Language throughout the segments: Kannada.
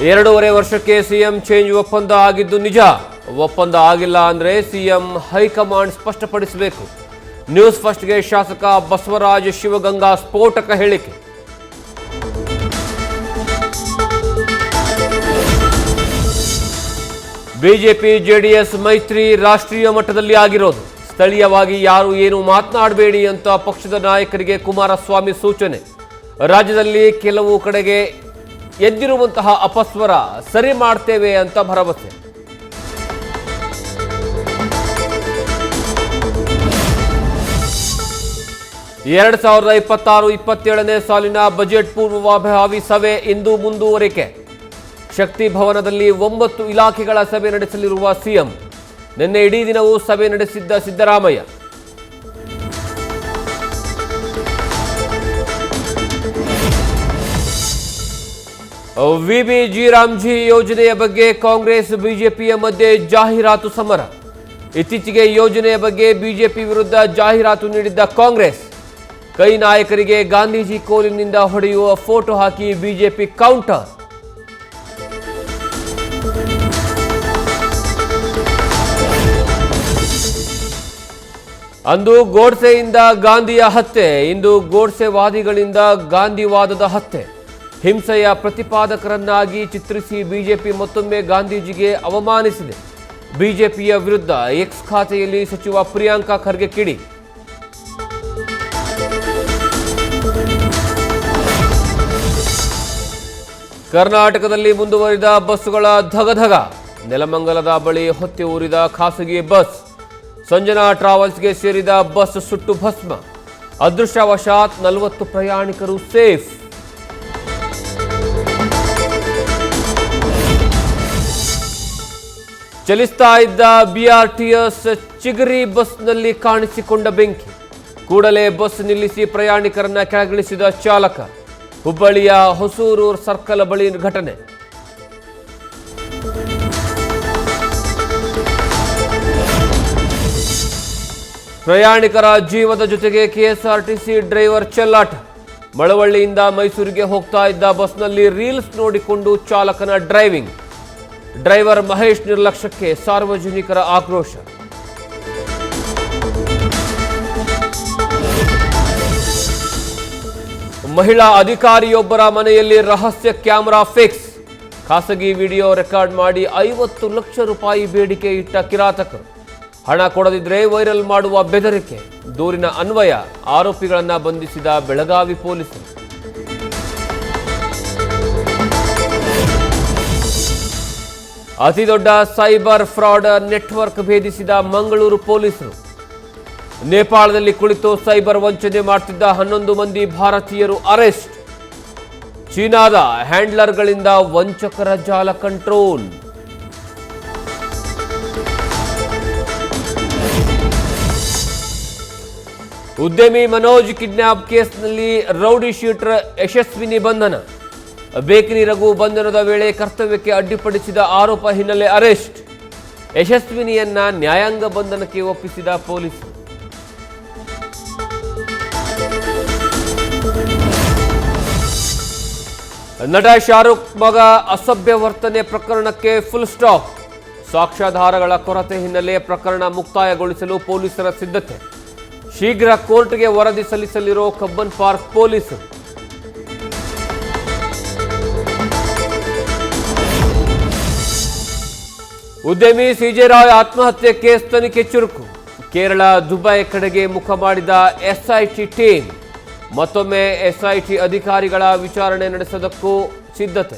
2.5 ವರ್ಷಕ್ಕೆ ಸಿಎಂ ಚೇಂಜ್ ಒಪ್ಪಂದ ಆಗಿದ್ದು ನಿಜ. ಒಪ್ಪಂದ ಆಗಿಲ್ಲ ಅಂದ್ರೆ ಸಿಎಂ ಹೈಕಮಾಂಡ್ ಸ್ಪಷ್ಟಪಡಿಸಬೇಕು. ನ್ಯೂಸ್ ಫಸ್ಟ್ಗೆ ಶಾಸಕ ಬಸವರಾಜ ಶಿವಗಂಗಾ ಸ್ಫೋಟಕ ಹೇಳಿಕೆ. ಬಿಜೆಪಿ ಜೆಡಿಎಸ್ ಮೈತ್ರಿ ರಾಷ್ಟ್ರೀಯ ಮಟ್ಟದಲ್ಲಿ ಆಗಿರೋದು. ಸ್ಥಳೀಯವಾಗಿ ಯಾರು ಏನು ಮಾತನಾಡಬೇಡಿ ಅಂತ ಪಕ್ಷದ ನಾಯಕರಿಗೆ ಕುಮಾರಸ್ವಾಮಿ ಸೂಚನೆ. ರಾಜ್ಯದಲ್ಲಿ ಕೆಲವು ಕಡೆಗೆ ಎದ್ದಿರುವಂತಹ ಅಪಸ್ವರ ಸರಿ ಮಾಡ್ತೇವೆ ಅಂತ ಭರವಸೆ. ಎರಡು 2026-27ನೇ ಸಾಲಿನ ಬಜೆಟ್ ಪೂರ್ವಭಾವಿ ಸಭೆ ಇಂದು ಮುಂದುವರಿಕೆ. ಶಕ್ತಿ ಭವನದಲ್ಲಿ 9 ಇಲಾಖೆಗಳ ಸಭೆ ನಡೆಸಲಿರುವ ಸಿಎಂ. ನಿನ್ನೆ ಇಡೀ ದಿನವೂ ಸಭೆ ನಡೆಸಿದ್ದ ಸಿದ್ದರಾಮಯ್ಯ. ವಿಬಿಜಿ ರಾಮ್ಜಿ ಯೋಜನೆಯ ಬಗ್ಗೆ ಕಾಂಗ್ರೆಸ್ ಬಿಜೆಪಿಯ ಮಧ್ಯೆ ಜಾಹೀರಾತು ಸಮರ. ಇತ್ತೀಚೆಗೆ ಯೋಜನೆಯ ಬಗ್ಗೆ ಬಿಜೆಪಿ ವಿರುದ್ಧ ಜಾಹೀರಾತು ನೀಡಿದ್ದ ಕಾಂಗ್ರೆಸ್ ಕೈ ನಾಯಕರಿಗೆ ಗಾಂಧೀಜಿ ಕೋಲಿನಿಂದ ಹೊಡೆಯುವ ಫೋಟೋ ಹಾಕಿ ಬಿಜೆಪಿ ಕೌಂಟರ್. ಅಂದು ಗೋಡ್ಸೆಯಿಂದ ಗಾಂಧಿಯ ಹತ್ಯೆ, ಇಂದು ಗೋಡ್ಸೆವಾದಿಗಳಿಂದ ಗಾಂಧಿವಾದದ ಹತ್ಯೆ. ಹಿಂಸೆಯ ಪ್ರತಿಪಾದಕರನ್ನಾಗಿ ಚಿತ್ರಿಸಿ ಬಿಜೆಪಿ ಮತ್ತೊಮ್ಮೆ ಗಾಂಧೀಜಿಗೆ ಅವಮಾನಿಸಿದೆ. ಬಿಜೆಪಿಯ ವಿರುದ್ಧ ಎಕ್ಸ್ ಖಾತೆಯಲ್ಲಿ ಸಚಿವ ಪ್ರಿಯಾಂಕಾ ಖರ್ಗೆ ಕಿಡಿ. ಕರ್ನಾಟಕದಲ್ಲಿ ಮುಂದುವರಿದ ಬಸ್ಸುಗಳ ಧಗಧಗ. ನೆಲಮಂಗಲದ ಬಳಿ ಹೊತ್ತಿ ಊರಿದ ಖಾಸಗಿ ಬಸ್. ಸಂಜನಾ ಟ್ರಾವೆಲ್ಸ್ಗೆ ಸೇರಿದ ಬಸ್ ಸುಟ್ಟು ಭಸ್ಮ. ಅದೃಷ್ಟವಶಾತ್ 40 ಪ್ರಯಾಣಿಕರು ಸೇಫ್. ಚಲಿಸ್ತಾ ಇದ್ದ ಬಿಆರ್ಟಿಎಸ್ ಚಿಗರಿ ಬಸ್ನಲ್ಲಿ ಕಾಣಿಸಿಕೊಂಡ ಬೆಂಕಿ. ಕೂಡಲೇ ಬಸ್ ನಿಲ್ಲಿಸಿ ಪ್ರಯಾಣಿಕರನ್ನ ಕೆಳಗಿಳಿಸಿದ ಚಾಲಕ. ಹುಬ್ಬಳ್ಳಿಯ ಹೊಸೂರು ಸರ್ಕಲ್ ಬಳಿ ಘಟನೆ. ಪ್ರಯಾಣಿಕರ ಜೀವದ ಜೊತೆಗೆ ಕೆಎಸ್ಆರ್ಟಿಸಿ ಡ್ರೈವರ್ ಚೆಲ್ಲಾಟ. ಮಳವಳ್ಳಿಯಿಂದ ಮೈಸೂರಿಗೆ ಹೋಗ್ತಾ ಇದ್ದ ಬಸ್ನಲ್ಲಿ ರೀಲ್ಸ್ ನೋಡಿಕೊಂಡು ಚಾಲಕನ ಡ್ರೈವಿಂಗ್. ಡ್ರೈವರ್ ಮಹೇಶ್ ನಿರ್ಲಕ್ಷ್ಯಕ್ಕೆ ಸಾರ್ವಜನಿಕರ ಆಕ್ರೋಶ. ಮಹಿಳಾ ಅಧಿಕಾರಿಯೊಬ್ಬರ ಮನೆಯಲ್ಲಿ ರಹಸ್ಯ ಕ್ಯಾಮೆರಾ ಫಿಕ್ಸ್. ಖಾಸಗಿ ವಿಡಿಯೋ ರೆಕಾರ್ಡ್ ಮಾಡಿ 50 ಲಕ್ಷ ರೂಪಾಯಿ ಬೇಡಿಕೆ ಇಟ್ಟ ಕಿರಾತಕರು. ಹಣ ಕೊಡದಿದ್ರೆ ವೈರಲ್ ಮಾಡುವ ಬೆದರಿಕೆ. ದೂರಿನ ಅನ್ವಯ ಆರೋಪಿಗಳನ್ನು ಬಂಧಿಸಿದ ಬೆಳಗಾವಿ ಪೊಲೀಸರು. ಅತಿದೊಡ್ಡ ಸೈಬರ್ ಫ್ರಾಡ್ ನೆಟ್ವರ್ಕ್ ಭೇದಿಸಿದ ಮಂಗಳೂರು ಪೊಲೀಸರು. ನೇಪಾಳದಲ್ಲಿ ಕುಳಿತು ಸೈಬರ್ ವಂಚನೆ ಮಾಡುತ್ತಿದ್ದ 11 ಮಂದಿ ಭಾರತೀಯರು ಅರೆಸ್ಟ್. ಚೀನಾದ ಹ್ಯಾಂಡ್ಲರ್ಗಳಿಂದ ವಂಚಕರ ಜಾಲ ಕಂಟ್ರೋಲ್. ಉದ್ಯಮಿ ಮನೋಜ್ ಕಿಡ್ನಾಪ್ ಕೇಸ್ನಲ್ಲಿ ರೌಡಿ ಶೀಟರ್ ಯಶಸ್ವಿನಿ ಬಂಧನ. ಬೇಕರಿ ರಘು ಬಂಧನದ ವೇಳೆ ಕರ್ತವ್ಯಕ್ಕೆ ಅಡ್ಡಿಪಡಿಸಿದ ಆರೋಪ ಹಿನ್ನೆಲೆ ಅರೆಸ್ಟ್. ಯಶಸ್ವಿನಿಯನ್ನ ನ್ಯಾಯಾಂಗ ಬಂಧನಕ್ಕೆ ಒಪ್ಪಿಸಿದ ಪೊಲೀಸರು. ನಟ ಶಾರುಖ್ ಮಗ ಅಸಭ್ಯ ವರ್ತನೆ ಪ್ರಕರಣಕ್ಕೆ ಫುಲ್ ಸ್ಟಾಪ್. ಸಾಕ್ಷ್ಯಾಧಾರಗಳ ಕೊರತೆ ಹಿನ್ನೆಲೆ ಪ್ರಕರಣ ಮುಕ್ತಾಯಗೊಳಿಸಲು ಪೊಲೀಸರ ಸಿದ್ಧತೆ. ಶೀಘ್ರ ಕೋರ್ಟ್ಗೆ ವರದಿ ಸಲ್ಲಿಸಲಿರೋ ಕಬ್ಬನ್ ಪಾರ್ಕ್ ಪೊಲೀಸರು. ಉದ್ಯಮಿ ಸಿಜೆ ರಾಯ್ ಆತ್ಮಹತ್ಯೆ ಕೇಸ್ ತನಿಖೆ ಚುರುಕು. ಕೇರಳ ದುಬೈ ಕಡೆಗೆ ಮುಖ ಮಾಡಿದ ಎಸ್ಐಟಿ ಟೀಮ್. ಮತ್ತೊಮ್ಮೆ ಎಸ್ಐಟಿ ಅಧಿಕಾರಿಗಳ ವಿಚಾರಣೆ ನಡೆಸೋದಕ್ಕೂ ಸಿದ್ಧತೆ.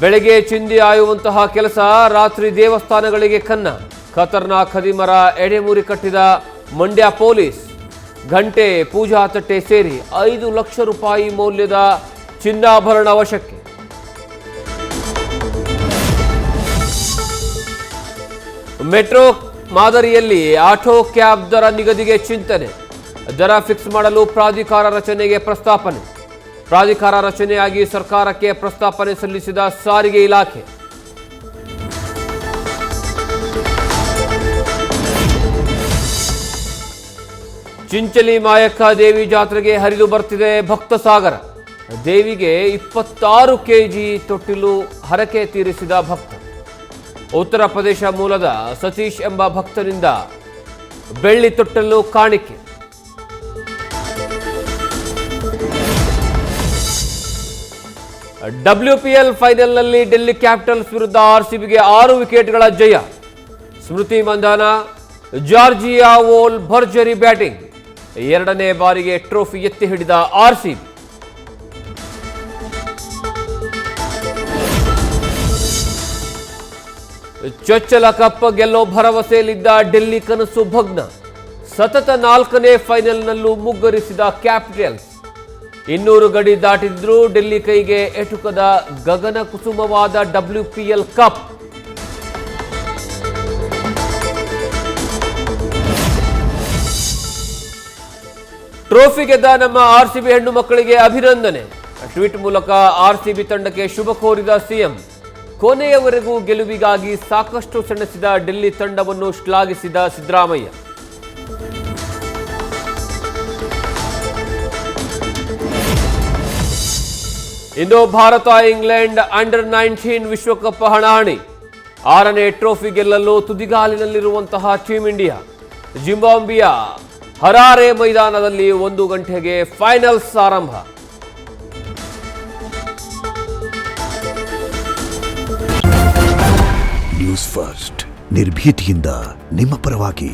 ಬೆಳಗ್ಗೆ ಚಿಂದಿ ಆಯುವಂತಹ ಕೆಲಸ, ರಾತ್ರಿ ದೇವಸ್ಥಾನಗಳಿಗೆ ಕನ್ನ. ಖತರ್ನಾಕ್ ಖದೀಮರ ಎಡೆಮುರಿ ಕಟ್ಟಿದ ಮಂಡ್ಯ ಪೊಲೀಸ್. ಗಂಟೆ, ಪೂಜಾ ತಟ್ಟೆ ಸೇರಿ 5 ಲಕ್ಷ ರೂಪಾಯಿ ಮೌಲ್ಯದ ಚಿನ್ನಾಭರಣ ವಶಕ್ಕೆ. ಮೆಟ್ರೋ ಮಾದರಿಯಲ್ಲಿ ಆಟೋ ಕ್ಯಾಬ್ ದರ ನಿಗದಿಗೆ ಚಿಂತನೆ. ದರ ಫಿಕ್ಸ್ ಮಾಡಲು ಪ್ರಾಧಿಕಾರ ರಚನೆಗೆ ಪ್ರಸ್ತಾಪನೆ. ಪ್ರಾಧಿಕಾರ ರಚನೆಯಾಗಿ ಸರ್ಕಾರಕ್ಕೆ ಪ್ರಸ್ತಾಪನೆ ಸಲ್ಲಿಸಿದ ಸಾರಿಗೆ ಇಲಾಖೆ. ಚಿಂಚಲಿ ಮಾಯಕ್ಕ ದೇವಿ ಜಾತ್ರೆಗೆ ಹರಿದು ಬರ್ತಿದೆ ಭಕ್ತ ಸಾಗರ. ದೇವಿಗೆ 26 ಕೆಜಿ ತೊಟ್ಟಿಲು ಹರಕೆ ತೀರಿಸಿದ ಭಕ್ತ. ಉತ್ತರ ಪ್ರದೇಶ ಮೂಲದ ಸತೀಶ್ ಎಂಬ ಭಕ್ತನಿಂದ ಬೆಳ್ಳಿ ತೊಟ್ಟಲು ಕಾಣಿಕೆ. WPL ಫೈನಲ್ನಲ್ಲಿ ಡೆಲ್ಲಿ ಕ್ಯಾಪಿಟಲ್ಸ್ ವಿರುದ್ಧ RCBಗೆ 6 ವಿಕೆಟ್ಗಳ ಜಯ. ಸ್ಮೃತಿ ಮಂಧಾನ, ಜಾರ್ಜಿಯಾ ವೋಲ್ ಭರ್ಜರಿ ಬ್ಯಾಟಿಂಗ್. ಎರಡನೇ ಬಾರಿಗೆ ಟ್ರೋಫಿ ಎತ್ತಿ ಹಿಡಿದ RCB. ಚೊಚ್ಚಲ ಕಪ್ ಗೆಲ್ಲೋ ಭರವಸೆಯಲ್ಲಿದ್ದ ಡೆಲ್ಲಿ ಕನಸು ಭಗ್ನ. ಸತತ 4ನೇ ಫೈನಲ್ನಲ್ಲೂ ಮುಗ್ಗರಿಸಿದ ಕ್ಯಾಪಿಟಲ್ಸ್. 200 ಗಡಿ ದಾಟಿದ್ರೂ ಡೆಲ್ಲಿ ಕೈಗೆ ಎಟುಕದ ಗಗನ ಕುಸುಮವಾದ WPL ಕಪ್. ಟ್ರೋಫಿ ಗೆದ್ದ ನಮ್ಮ RCB ಹೆಣ್ಣು ಮಕ್ಕಳಿಗೆ ಅಭಿನಂದನೆ. ಟ್ವೀಟ್ ಮೂಲಕ RCB ತಂಡಕ್ಕೆ ಶುಭ ಕೋರಿದ CM. ಕೊನೆಯವರೆಗೂ ಗೆಲುವಿಗಾಗಿ ಸಾಕಷ್ಟು ಸೆಣಸಿದ ಡೆಲ್ಲಿ ತಂಡವನ್ನು ಶ್ಲಾಘಿಸಿದ ಸಿದ್ದರಾಮಯ್ಯ. ಇಂದು ಭಾರತ ಇಂಗ್ಲೆಂಡ್ ಅಂಡರ್-19 ವಿಶ್ವಕಪ್ ಹಣಾಹಣಿ. 6ನೇ ಟ್ರೋಫಿ ಗೆಲ್ಲಲು ತುದಿಗಾಲಿನಲ್ಲಿರುವಂತಹ ಟೀಂ ಇಂಡಿಯಾ. ಜಿಂಬಾಬ್ವೆಯ ಹರಾರೆ ಮೈದಾನದಲ್ಲಿ 1 ಗಂಟೆಗೆ ಫೈನಲ್ಸ್ ಆರಂಭ. ನ್ಯೂಸ್ ಫಸ್ಟ್ ನಿರ್ಭೀತಿಯಿಂದ ನಿಮ್ಮ ಪರವಾಗಿ.